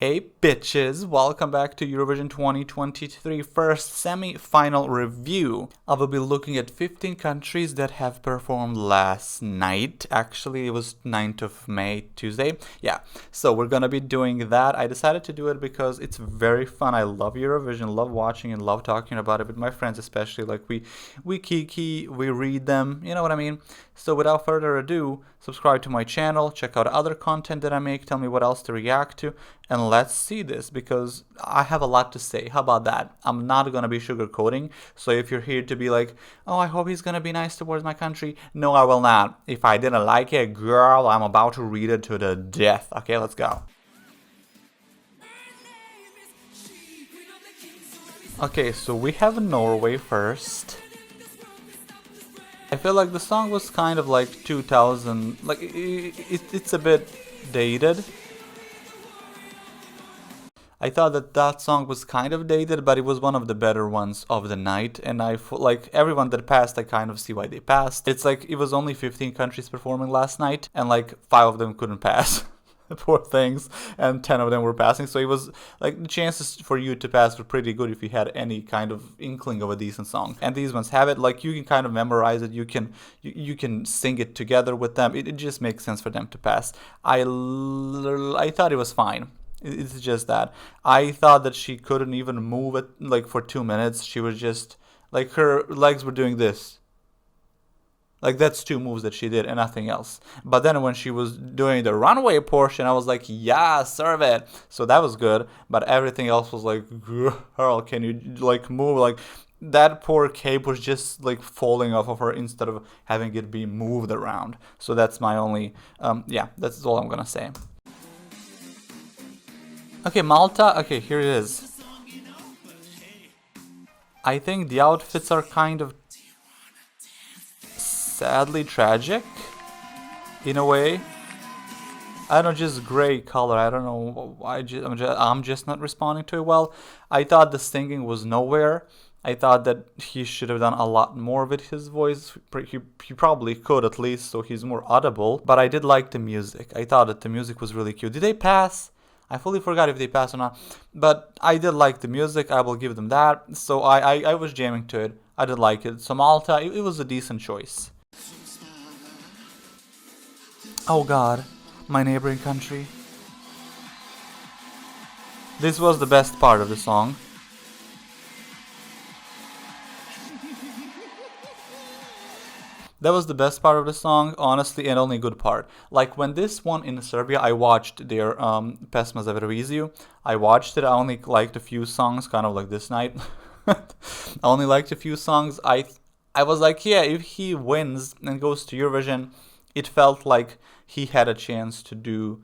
Hey bitches, welcome back to Eurovision 2023 first semi-final review. I will be looking at 15 countries that have performed last night. Actually, it was 9th of May, Tuesday. Yeah, so we're gonna be doing that. I decided to do it because it's very fun. I love Eurovision, love watching and love talking about it with my friends, especially. Like we kiki, we read them, you know what I mean? So without further ado, subscribe to my channel, check out other content that I make, tell me what else to react to, and let's see this because I have a lot to say. How about that? I'm not gonna be sugarcoating. So if you're here to be like, oh, I hope he's gonna be nice towards my country, no, I will not. If I didn't like it, girl, I'm about to read it to the death. Okay, let's go. Okay, so we have Norway first. I feel like the song was kind of like 2000, like it's a bit dated. I thought that song was kind of dated, but it was one of the better ones of the night. And like everyone that passed, I kind of see why they passed. It's like it was only 15 countries performing last night, and like 5 of them couldn't pass. Poor things, and 10 of them were passing. So it was like the chances for you to pass were pretty good if you had any kind of inkling of a decent song. And these ones have it. Like you can kind of memorize it. You can sing it together with them. It just makes sense for them to pass. I thought it was fine. It's just that I thought that she couldn't even move it like for 2 minutes. She was just like her legs were doing this. Like that's 2 moves that she did and nothing else. But then when she was doing the runway portion, I was like, yeah, serve it. So that was good. But everything else was like, girl, can you like move? Like that poor cape was just like falling off of her instead of having it be moved around. So that's my only, yeah, that's all I'm gonna say. Okay, Malta. Okay, here it is. I think the outfits are kind of sadly tragic in a way. I don't know, just gray color. I don't know. I'm just not responding to it well. I thought the singing was nowhere. I thought that he should have done a lot more with his voice. He probably could at least, so he's more audible. But I did like the music. I thought that the music was really cute. Did they pass? I fully forgot if they passed or not. But I did like the music. I will give them that. So I was jamming to it. I did like it. So Malta, it was a decent choice. Oh god, my neighboring country. This was the best part of the song. That was the best part of the song, honestly, and only good part. Like when this one in Serbia, I watched their Pesma za Euroviziju. I watched it. I only liked a few songs, kind of like this night. I only liked a few songs. I was like, yeah, if he wins and goes to Eurovision, it felt like he had a chance to do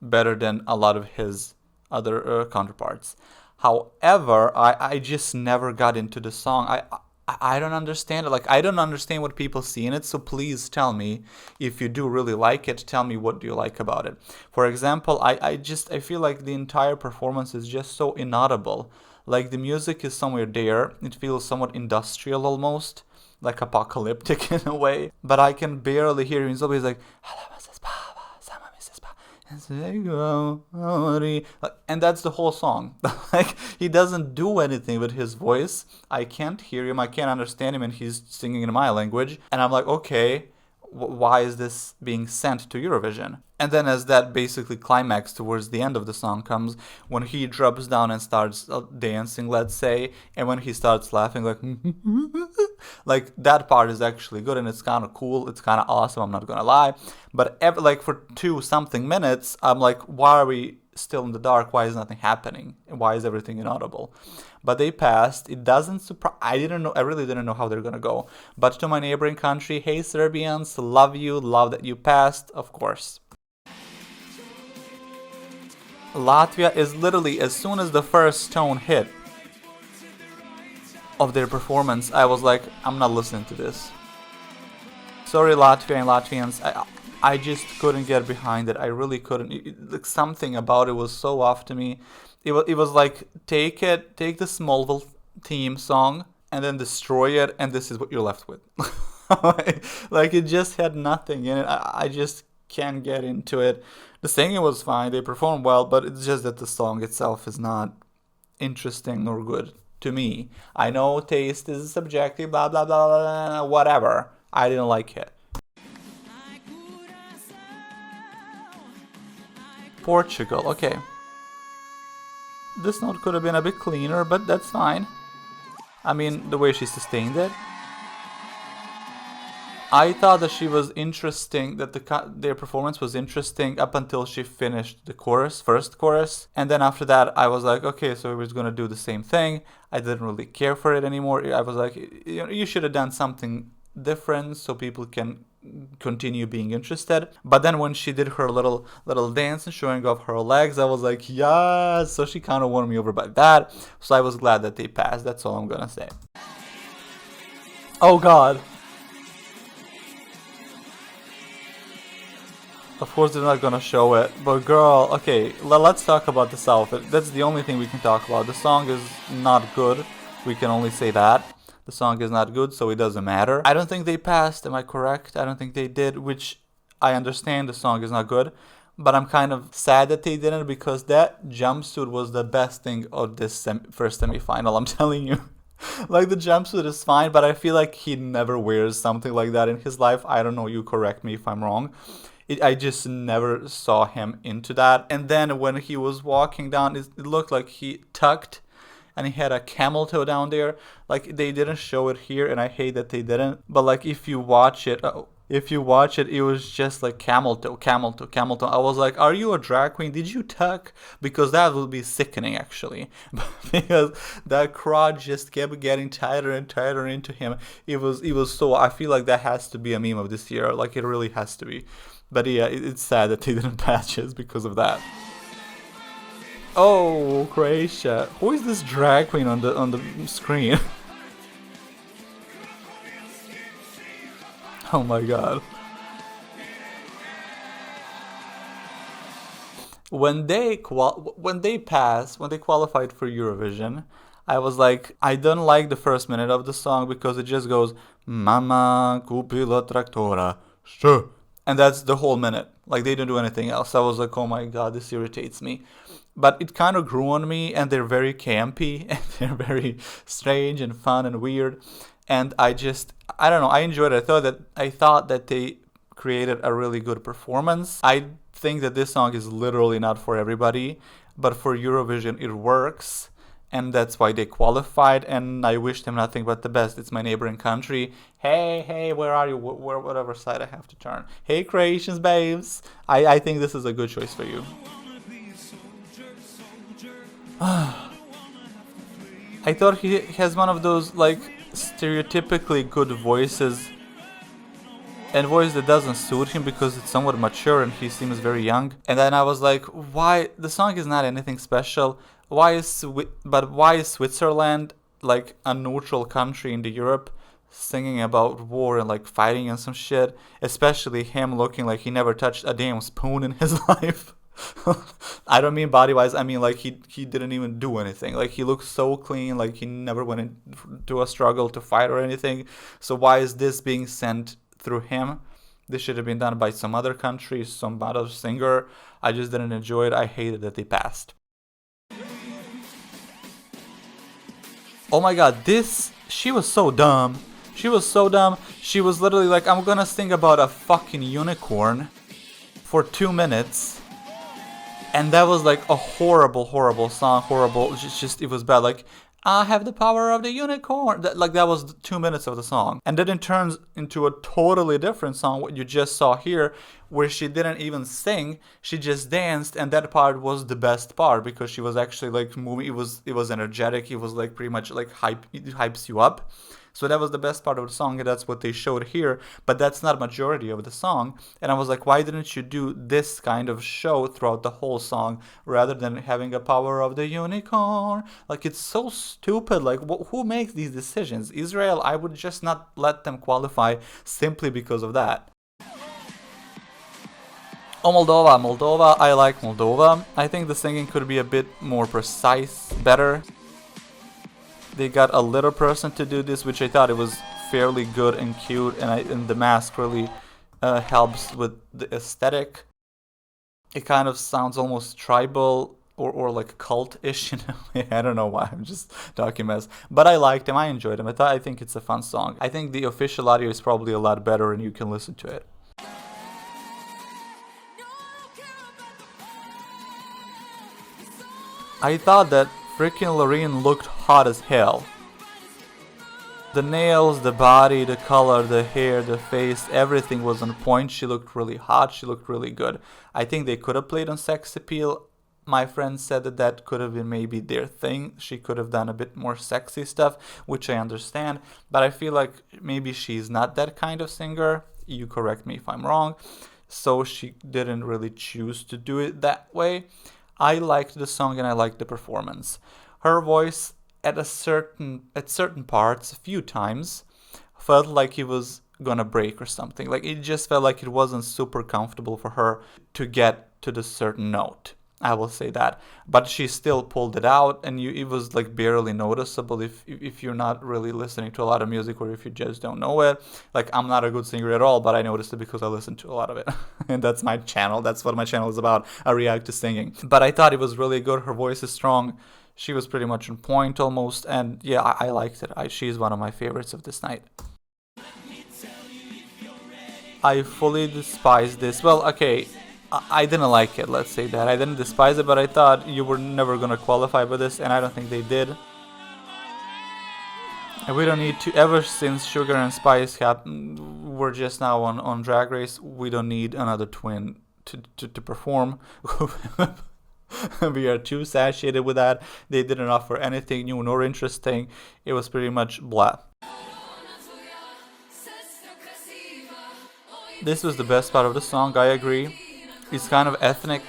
better than a lot of his other counterparts. However, I just never got into the song. I don't understand it. Like, I don't understand what people see in it. So please tell me if you do really like it. Tell me what do you like about it. For example, I feel like the entire performance is just so inaudible. Like the music is somewhere there. It feels somewhat industrial almost, like apocalyptic in a way. But I can barely hear him. He's always like, and that's the whole song. Like he doesn't do anything with his voice. I can't hear him. I can't understand him, and he's singing in my language. And I'm like, okay, why is this being sent to Eurovision? And then as that basically climax towards the end of the song comes, when he drops down and starts dancing, let's say, and when he starts laughing, like that part is actually good and it's kind of cool. It's kind of awesome. I'm not gonna lie. But like for 2 something minutes, I'm like, why are we still in the dark? Why is nothing happening? Why is everything inaudible? But they passed. It doesn't surprise. I really didn't know how they're gonna go. But to my neighboring country, hey Serbians, love you, love that you passed, of course. Latvia is literally, as soon as the first tone hit of their performance, I was like, I'm not listening to this. Sorry, Latvia and Latvians. I just couldn't get behind it. I really couldn't. Like something about it was so off to me. It was like take the Smallville theme song and then destroy it, and this is what you're left with. Like it just had nothing in it. I just can't get into it. The singing was fine, they performed well, but it's just that the song itself is not interesting nor good to me. I know taste is subjective, blah blah blah, blah, blah, whatever. I didn't like it. Portugal, okay. This note could have been a bit cleaner, but that's fine. I mean, the way she sustained it. I thought that she was interesting, that their performance was interesting up until she finished the chorus, first chorus. And then after that, I was like, okay, so we're going to do the same thing. I didn't really care for it anymore. I was like, you should have done something different so people can continue being interested. But then when she did her little dance and showing off her legs, I was like, yes. So she kind of won me over by that. So I was glad that they passed. That's all I'm gonna say. Oh god. Of course they're not gonna show it, but girl, okay, let's talk about this outfit. That's the only thing we can talk about. The song is not good. We can only say that. The song is not good, so it doesn't matter. I don't think they passed, am I correct? I don't think they did, which I understand the song is not good. But I'm kind of sad that they didn't, because that jumpsuit was the best thing of this first semi-final, I'm telling you. Like, the jumpsuit is fine, but I feel like he never wears something like that in his life. I don't know, you correct me if I'm wrong. I just never saw him into that. And then when he was walking down, it looked like he tucked and he had a camel toe down there. Like, they didn't show it here, and I hate that they didn't. But like, if you watch it, it was just like camel toe. I was like, are you a drag queen? Did you tuck? Because that would be sickening, actually. Because that crotch just kept getting tighter and tighter into him. It was so, I feel like that has to be a meme of this year. Like, it really has to be. But yeah, it's sad that they didn't patch it because of that. Oh, Croatia. Who is this drag queen on the screen? Oh my god. When they qualified for Eurovision, I was like, I don't like the first minute of the song because it just goes Mama kupila traktora. Sure. And that's the whole minute. Like, they don't do anything else. I was like, oh my god, this irritates me. But it kind of grew on me, and they're very campy, and they're very strange and fun and weird. And I don't know, I enjoyed it. I thought that they created a really good performance. I think that this song is literally not for everybody, but for Eurovision it works. And that's why they qualified, and I wish them nothing but the best. It's my neighboring country. Hey, where are you? Whatever side I have to turn. Hey, Croatians, babes. I think this is a good choice for you. I thought he has one of those, like, stereotypically good voices. And voice that doesn't suit him because it's somewhat mature and he seems very young. And then I was like, why? The song is not anything special. Why is Switzerland, like a neutral country in the Europe, singing about war and like fighting and some shit? Especially him looking like he never touched a damn spoon in his life. I don't mean body-wise, I mean like he didn't even do anything. Like, he looks so clean, like he never went into a struggle to fight or anything. So why is this being sent through him? This should have been done by some other country, some other singer. I just didn't enjoy it. I hated that they passed. Oh my god, she was so dumb. She was so dumb. She was literally like, I'm gonna sing about a fucking unicorn for 2 minutes. And that was like a horrible song. Horrible. It was bad. Like, I have the power of the unicorn. That was 2 minutes of the song. And then it turns into a totally different song, what you just saw here, where she didn't even sing. She just danced, and that part was the best part because she was actually like moving. It was energetic. It was like pretty much like it hypes you up. So that was the best part of the song, and that's what they showed here. But that's not majority of the song. And I was like, why didn't you do this kind of show throughout the whole song rather than having a power of the unicorn? Like, it's so stupid. Like, who makes these decisions? Israel, I would just not let them qualify simply because of that. Oh, Moldova, I like Moldova. I think the singing could be a bit more precise, better. They got a little person to do this, which I thought it was fairly good and cute, and the mask really helps with the aesthetic. It kind of sounds almost tribal or like cult-ish in a way. I don't know why, I'm just talking mess. But I liked him, I enjoyed him. I think it's a fun song. I think the official audio is probably a lot better and you can listen to it. I thought that freaking Loreen looked hot as hell. The nails, the body, the color, the hair, the face, everything was on point. She looked really hot, she looked really good. I think they could have played on sex appeal. My friend said that that could have been maybe their thing. She could have done a bit more sexy stuff, which I understand. But I feel like maybe she's not that kind of singer. You correct me if I'm wrong. So she didn't really choose to do it that way. I liked the song and I liked the performance. Her voice at certain parts, a few times, felt like it was gonna break or something. Like it just felt like it wasn't super comfortable for her to get to the certain note. I will say that, but she still pulled it out, and it was like barely noticeable if you're not really listening to a lot of music or if you just don't know it. Like I'm not a good singer at all, but I noticed it because I listened to a lot of it, and that's my channel. That's what my channel is about. I react to singing. But I thought it was really good. Her voice is strong. She was pretty much on point almost, and yeah, I liked it. She's one of my favorites of this night. I fully despise this. Well, okay, I didn't like it, let's say that. I didn't despise it, but I thought you were never gonna qualify with this, and I don't think they did. And we don't need to, ever since Sugar and Spice were just now on Drag Race, we don't need another twin to perform. We are too satiated with that. They didn't offer anything new nor interesting. It was pretty much blah. This was the best part of the song, I agree. It's kind of ethnic,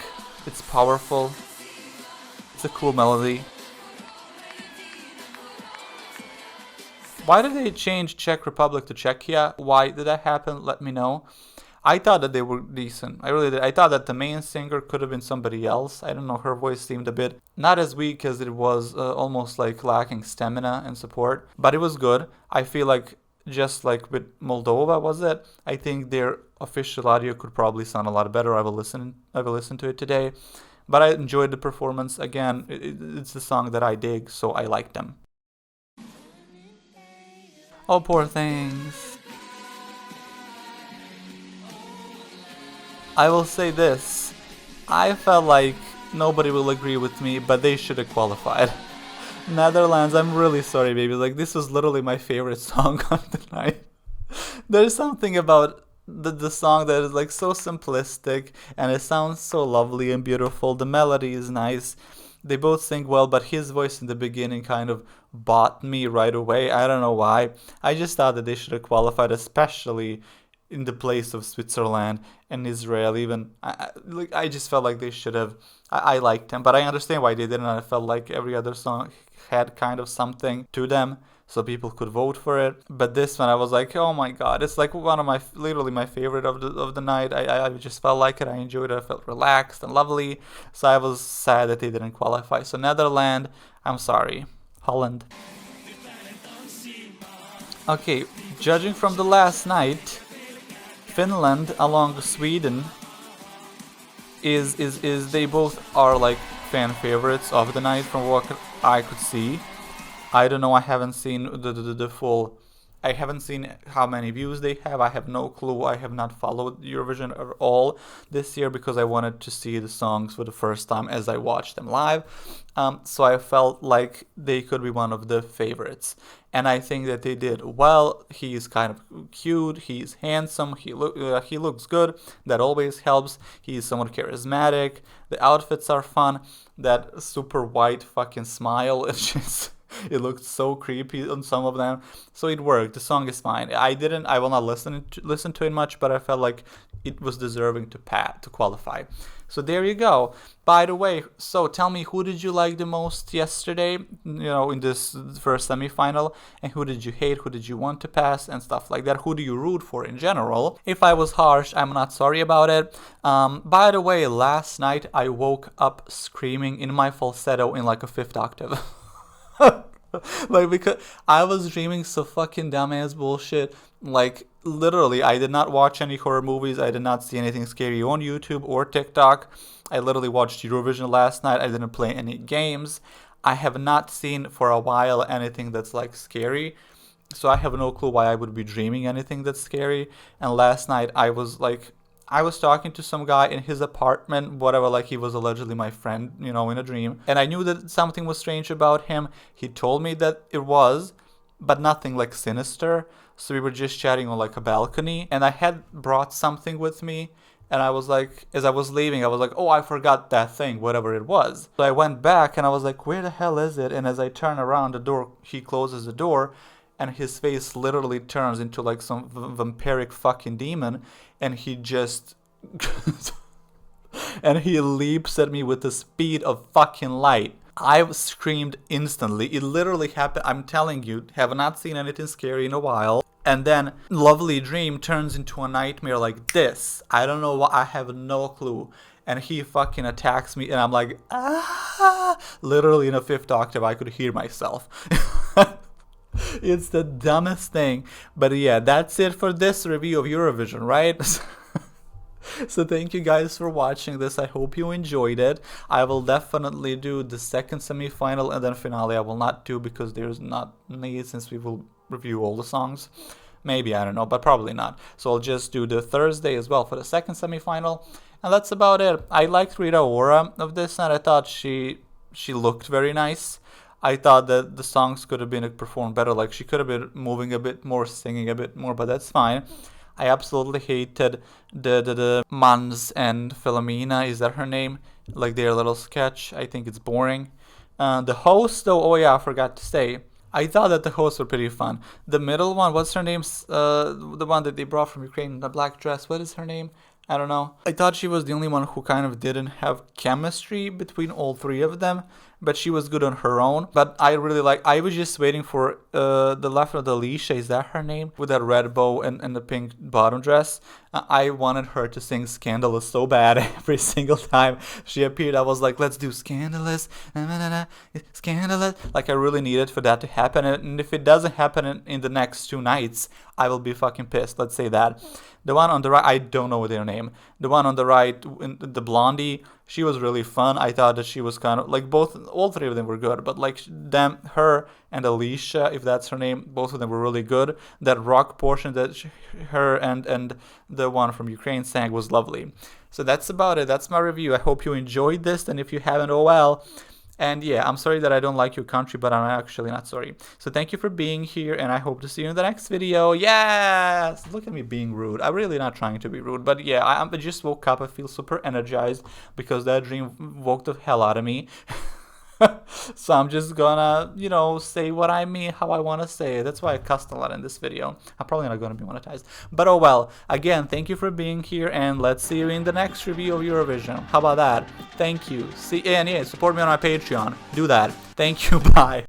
it's powerful, it's a cool melody. Why did they change Czech Republic to Czechia? Why did that happen? Let me know. I thought that they were decent. I really did. I thought that the main singer could have been somebody else. I don't know, her voice seemed a bit not as weak as it was, almost like lacking stamina and support. But it was good. I feel like just like with Moldova, was it? I think their official audio could probably sound a lot better. I will listen to it today. But I enjoyed the performance. Again, it's the song that I dig, so I like them. Oh, poor things. I will say this. I felt like nobody will agree with me, but they should have qualified. Netherlands, I'm really sorry, baby. Like, this was literally my favorite song of the night. There's something about the song that is like so simplistic, and it sounds so lovely and beautiful. The melody is nice. They both sing well, but his voice in the beginning kind of bought me right away. I don't know why. I just thought that they should have qualified, especially in the place of Switzerland and Israel. Even I just felt like they should have. I liked them, but I understand why they didn't. I felt like every other song had kind of something to them, so people could vote for it. But this one, I was like, oh my god, it's like one of literally my favorite of the night. I just felt like it. I enjoyed it. I felt relaxed and lovely. So I was sad that they didn't qualify. So Netherlands, I'm sorry. Holland. Okay, judging from the last night, Finland along Sweden is they both are like fan favorites of the night from what I could see. I don't know, I haven't seen the full, I haven't seen how many views they have. I have no clue. I have not followed Eurovision at all this year because I wanted to see the songs for the first time as I watched them live. So I felt like they could be one of the favorites. And I think that they did well. He's kind of cute. He's handsome. He looks good. That always helps. He's somewhat charismatic. The outfits are fun. That super white fucking smile. It's just... it looked so creepy on some of them, so it worked. The song is fine. I will not listen to it much, but I felt like it was deserving to qualify. So there you go. By the way, so tell me, who did you like the most yesterday, in this first semifinal, and who did you hate, who did you want to pass, and stuff like that. Who do you root for in general? If I was harsh, I'm not sorry about it. By the way, last night I woke up screaming in my falsetto in like a 5th octave. Like, because I was dreaming so fucking dumbass bullshit Like, literally, I did not watch any horror movies. I did not see anything scary on YouTube or TikTok. I literally watched Eurovision last night. I didn't play any games. I have not seen for a while anything that's like scary. So I have no clue why I would be dreaming anything that's scary. And last night I was talking to some guy in his apartment, whatever, like he was allegedly my friend, in a dream. And I knew that something was strange about him. He told me that it was, but nothing like sinister. So we were just chatting on like a balcony, and I had brought something with me. And I was like, as I was leaving, I was like, oh, I forgot that thing, whatever it was. So I went back and I was like, where the hell is it? And as I turn around the door, he closes the door, and his face literally turns into like some vampiric fucking demon, and he just and he leaps at me with the speed of fucking light. I screamed instantly. It literally happened. I'm telling you, have not seen anything scary in a while. And then lovely dream turns into a nightmare like this. I don't know why. I have no clue. And he fucking attacks me, and I'm like, ah! Literally in a 5th octave, I could hear myself. It's the dumbest thing. But yeah, that's it for this review of Eurovision, right? So thank you guys for watching this. I hope you enjoyed it. I will definitely do the second semi-final, and then finale I will not do because there's not need, since we will review all the songs. Maybe, I don't know, but probably not. So I'll just do the Thursday as well for the second semi-final. And that's about it. I liked Rita Ora of this, and I thought she looked very nice. I thought that the songs could have been performed better. Like, she could have been moving a bit more, singing a bit more, but that's fine. I absolutely hated the Mans and Philomena, is that her name? Like their little sketch. I think it's boring. The host, though, oh yeah, I forgot to say, I thought that the hosts were pretty fun. The middle one, what's her name? The one that they brought from Ukraine, the black dress, what is her name? I don't know. I thought she was the only one who kind of didn't have chemistry between all three of them, but she was good on her own. But I really I was just waiting for the left of the Alicia, is that her name? With that red bow and the pink bottom dress. I wanted her to sing Scandalous so bad every single time she appeared. I was like, let's do Scandalous, Scandalous. Like, I really needed for that to happen. And if it doesn't happen in the next 2 nights, I will be fucking pissed. Let's say that. The one on the right, I don't know their name. The one on the right, the blondie, she was really fun. I thought that she was kind of like all three of them were good, but like her and Alicia, if that's her name, both of them were really good. That rock portion that her and the one from Ukraine sang was lovely. So that's about it. That's my review. I hope you enjoyed this, and if you haven't, oh well. And yeah, I'm sorry that I don't like your country, but I'm actually not sorry. So thank you for being here, and I hope to see you in the next video. Yes! Look at me being rude. I'm really not trying to be rude, but yeah, I just woke up. I feel super energized because that dream woke the hell out of me. So I'm just gonna, say what I mean, how I want to say it. That's why I cussed a lot in this video. I'm probably not gonna be monetized. But oh well. Again, thank you for being here, and let's see you in the next review of Eurovision. How about that? Thank you. See, and yeah, support me on my Patreon. Do that. Thank you. Bye.